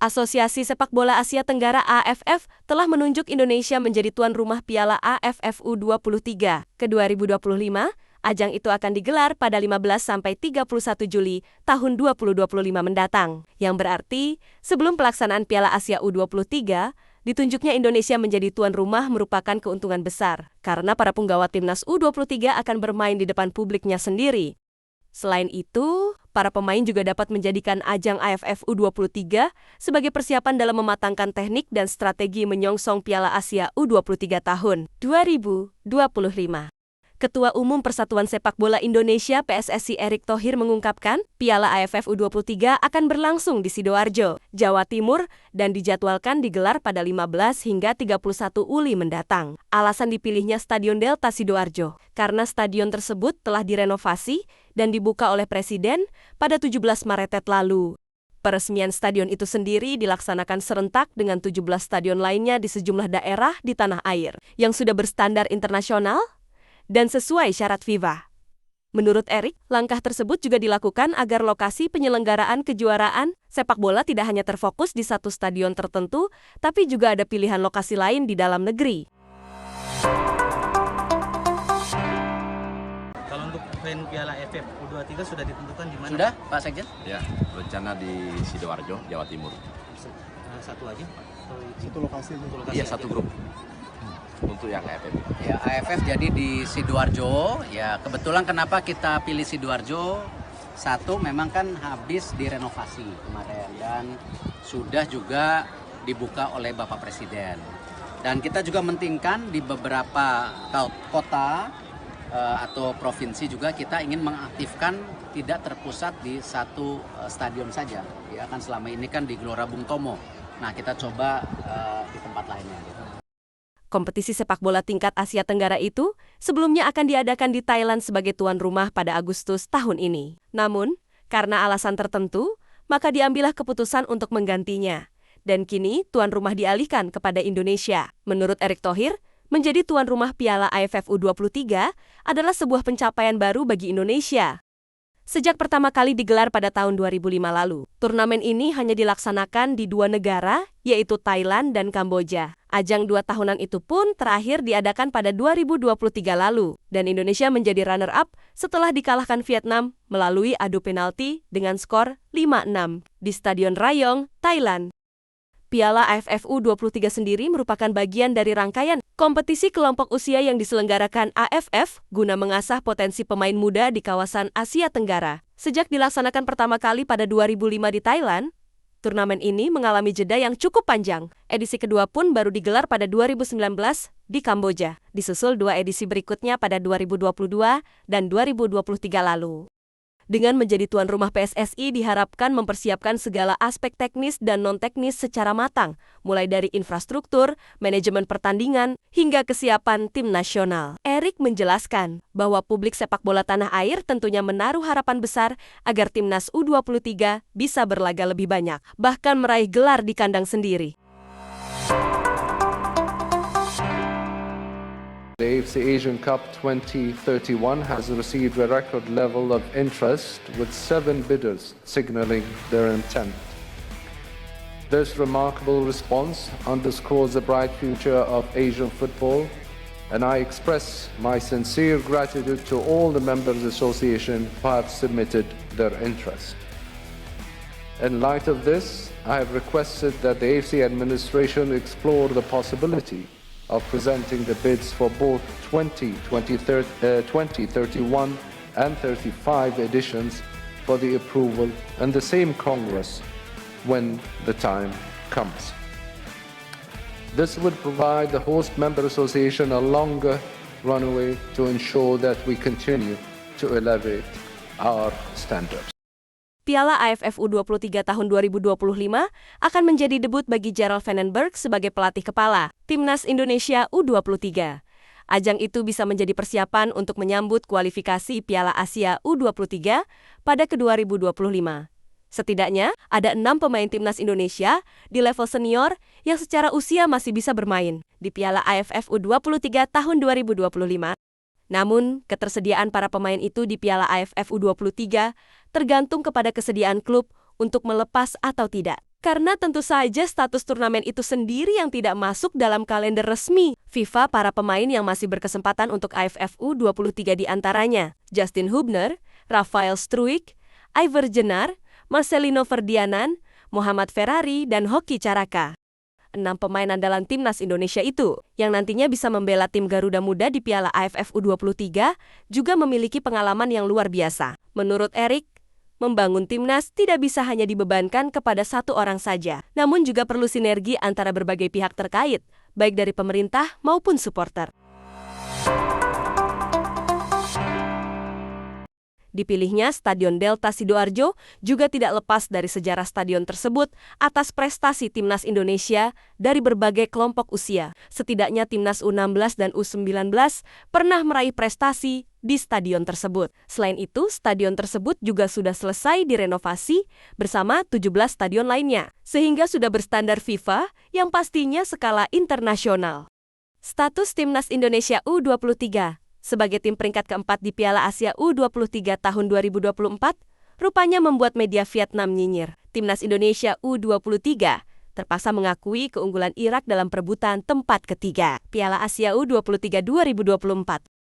Asosiasi Sepak Bola Asia Tenggara AFF telah menunjuk Indonesia menjadi tuan rumah Piala AFF U23 ke 2025. Ajang itu akan digelar pada 15-31 Juli tahun 2025 mendatang. Yang berarti, sebelum pelaksanaan Piala Asia U23, ditunjuknya Indonesia menjadi tuan rumah merupakan keuntungan besar, karena para punggawa timnas U23 akan bermain di depan publiknya sendiri. Selain itu, para pemain juga dapat menjadikan ajang AFF U23 sebagai persiapan dalam mematangkan teknik dan strategi menyongsong Piala Asia U23 tahun 2025. Ketua Umum Persatuan Sepak Bola Indonesia PSSI Erick Thohir mengungkapkan, Piala AFF U23 akan berlangsung di Sidoarjo, Jawa Timur, dan dijadwalkan digelar pada 15 hingga 31 Juli mendatang. Alasan dipilihnya Stadion Delta Sidoarjo, karena stadion tersebut telah direnovasi dan dibuka oleh Presiden pada 17 Maret lalu. Peresmian stadion itu sendiri dilaksanakan serentak dengan 17 stadion lainnya di sejumlah daerah di tanah air, yang sudah berstandar internasional dan sesuai syarat FIFA. Menurut Erick, langkah tersebut juga dilakukan agar lokasi penyelenggaraan kejuaraan sepak bola tidak hanya terfokus di satu stadion tertentu, tapi juga ada pilihan lokasi lain di dalam negeri. Kalau untuk event Piala AFF U23 sudah ditentukan di mana? Sudah, Pak Sekjen? Ya, rencana di Sidoarjo, Jawa Timur. Satu aja? Satu lokasi? Iya, satu grup. Untuk yang AFF. Ya, AFF jadi di Sidoarjo. Ya, kebetulan kenapa kita pilih Sidoarjo? Satu, memang kan habis direnovasi kemarin dan sudah juga dibuka oleh Bapak Presiden. Dan kita juga mentingkan di beberapa kota atau provinsi juga kita ingin mengaktifkan tidak terpusat di satu stadion saja. Ya kan selama ini kan di Gelora Bung Tomo. Nah, kita coba di tempat lainnya. Kompetisi sepak bola tingkat Asia Tenggara itu sebelumnya akan diadakan di Thailand sebagai tuan rumah pada Agustus tahun ini. Namun, karena alasan tertentu, maka diambillah keputusan untuk menggantinya. Dan kini tuan rumah dialihkan kepada Indonesia. Menurut Erick Thohir, menjadi tuan rumah Piala AFF U23 adalah sebuah pencapaian baru bagi Indonesia. Sejak pertama kali digelar pada tahun 2005 lalu, turnamen ini hanya dilaksanakan di dua negara, yaitu Thailand dan Kamboja. Ajang 2 tahunan itu pun terakhir diadakan pada 2023 lalu, dan Indonesia menjadi runner-up setelah dikalahkan Vietnam melalui adu penalti dengan skor 5-6 di Stadion Rayong, Thailand. Piala AFF U23 sendiri merupakan bagian dari rangkaian kompetisi kelompok usia yang diselenggarakan AFF guna mengasah potensi pemain muda di kawasan Asia Tenggara. Sejak dilaksanakan pertama kali pada 2005 di Thailand, turnamen ini mengalami jeda yang cukup panjang. Edisi kedua pun baru digelar pada 2019 di Kamboja, disusul 2 edisi berikutnya pada 2022 dan 2023 lalu. Dengan menjadi tuan rumah PSSI diharapkan mempersiapkan segala aspek teknis dan non-teknis secara matang, mulai dari infrastruktur, manajemen pertandingan, hingga kesiapan tim nasional. Erick menjelaskan bahwa publik sepak bola tanah air tentunya menaruh harapan besar agar timnas U23 bisa berlaga lebih banyak, bahkan meraih gelar di kandang sendiri. The AFC Asian Cup 2031 has received a record level of interest, with 7 bidders signaling their intent. This remarkable response underscores the bright future of Asian football, and I express my sincere gratitude to all the members association who have submitted their interest. In light of this, I have requested that the AFC administration explore the possibility of presenting the bids for both 2031 and 35 editions for the approval in the same Congress when the time comes. This would provide the host member association a longer runway to ensure that we continue to elevate our standards. Piala AFF U23 tahun 2025 akan menjadi debut bagi Gerald Vandenberg sebagai pelatih kepala Timnas Indonesia U23. Ajang itu bisa menjadi persiapan untuk menyambut kualifikasi Piala Asia U23 pada ke-2025. Setidaknya, ada 6 pemain Timnas Indonesia di level senior yang secara usia masih bisa bermain di Piala AFF U23 tahun 2025. Namun, ketersediaan para pemain itu di Piala AFF U23 tergantung kepada kesediaan klub untuk melepas atau tidak. Karena tentu saja status turnamen itu sendiri yang tidak masuk dalam kalender resmi FIFA. Para pemain yang masih berkesempatan untuk AFF U23 diantaranya Justin Hubner, Rafael Struijk, Iver Jenner, Marcelino Ferdianan, Muhammad Ferrari, dan Hoki Caraka. 6 pemain andalan timnas Indonesia itu, yang nantinya bisa membela tim Garuda Muda di Piala AFF U23, juga memiliki pengalaman yang luar biasa. Menurut Erik, membangun timnas tidak bisa hanya dibebankan kepada satu orang saja, namun juga perlu sinergi antara berbagai pihak terkait, baik dari pemerintah maupun supporter. Dipilihnya Stadion Delta Sidoarjo juga tidak lepas dari sejarah stadion tersebut atas prestasi timnas Indonesia dari berbagai kelompok usia. Setidaknya timnas U16 dan U19 pernah meraih prestasi di stadion tersebut. Selain itu, stadion tersebut juga sudah selesai direnovasi bersama 17 stadion lainnya, sehingga sudah berstandar FIFA yang pastinya skala internasional. Status timnas Indonesia U23 sebagai tim peringkat keempat di Piala Asia U23 tahun 2024, rupanya membuat media Vietnam nyinyir. Timnas Indonesia U23 terpaksa mengakui keunggulan Irak dalam perebutan tempat ketiga Piala Asia U23 2024.